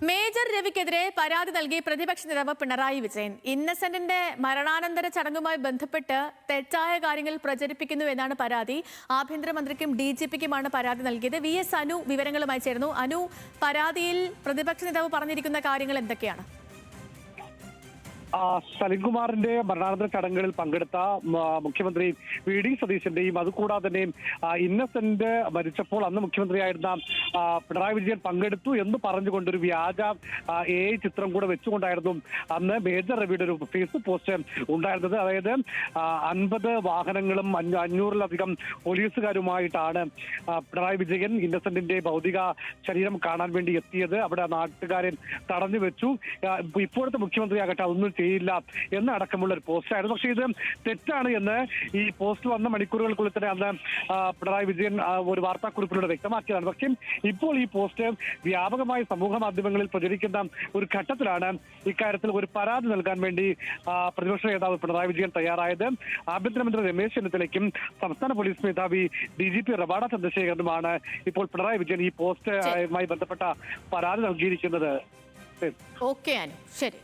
Major രവിക്കെതിരെ പരാതി നൽകി പ്രതിപക്ഷ നേതാവ് പിണറായി വിജയൻ. ഇന്നസെന്റിന്റെ മരണാനന്തര ചടങ്ങുമായി ബന്ധപ്പെട്ട് തെറ്റായ കാര്യങ്ങൾ പ്രചരിപ്പിക്കുന്നു എന്നാണ് പരാതി. ആഭ്യന്തരമന്ത്രിക്കും DGPക്കുമാണ് പരാതി നൽകിയത്. VS അനു വിവരങ്ങളുമായി ചേർന്നു. അനു, പരാതിയിൽ പ്രതിപക്ഷ നേതാവ് പറഞ്ഞിരിക്കുന്ന കാര്യങ്ങൾ എന്തൊക്കെയാണ്? സലിംകുമാറിന്റെ മരണാനന്തര ചടങ്ങുകളിൽ പങ്കെടുത്ത മുഖ്യമന്ത്രി VD സതീശന്റെയും അതുകൂടാതെ തന്നെ ഇന്നസെന്റ് മരിച്ചപ്പോൾ അന്ന് മുഖ്യമന്ത്രിയായിരുന്ന പിണറായി വിജയൻ പങ്കെടുത്തു എന്ന് പറഞ്ഞുകൊണ്ടൊരു വ്യാജ AI ചിത്രം കൂടെ വെച്ചുകൊണ്ടായിരുന്നു അന്ന് മേജർ രവിയുടെ ഒരു ഫേസ്ബുക്ക് പോസ്റ്റ് ഉണ്ടായിരുന്നത്. അതായത് 50 വാഹനങ്ങളും 500-ലധികം പോലീസുകാരുമായിട്ടാണ് പിണറായി വിജയൻ ഇന്നസെന്റിന്റെ ഭൗതിക ശരീരം കാണാൻ വേണ്ടി എത്തിയത്. അവിടെ നാട്ടുകാരൻ തടഞ്ഞു വെച്ചു. ഇപ്പോഴത്തെ മുഖ്യമന്ത്രിയാകട്ടെ അതൊന്നും ചെയ്യില്ല എന്നടക്കമുള്ള ഒരു പോസ്റ്റായിരുന്നു. പക്ഷേ ഇത് തെറ്റാണ് എന്ന് ഈ പോസ്റ്റ് വന്ന മണിക്കൂറുകൾക്കുള്ളിൽ തന്നെ അന്ന് പിണറായി വിജയൻ ഒരു വാർത്താക്കുറിപ്പിലൂടെ വ്യക്തമാക്കിയതാണ്. പക്ഷേ ഇപ്പോൾ ഈ പോസ്റ്റ് വ്യാപകമായി സമൂഹ മാധ്യമങ്ങളിൽ പ്രചരിക്കുന്ന ഒരു ഘട്ടത്തിലാണ് ഇക്കാര്യത്തിൽ ഒരു പരാതി നൽകാൻ വേണ്ടി പ്രതിപക്ഷ നേതാവ് പിണറായി വിജയൻ തയ്യാറായത്. ആഭ്യന്തരമന്ത്രി രമേശ് ചെന്നിത്തലയ്ക്കും സംസ്ഥാന പോലീസ് മേധാവി DGP റവാഡ ചന്ദ്രശേഖരനുമാണ് ഇപ്പോൾ പിണറായി വിജയൻ ഈ പോസ്റ്റുമായി ബന്ധപ്പെട്ട പരാതി നൽകിയിരിക്കുന്നത്. ഓക്കെ അനു, ശരി.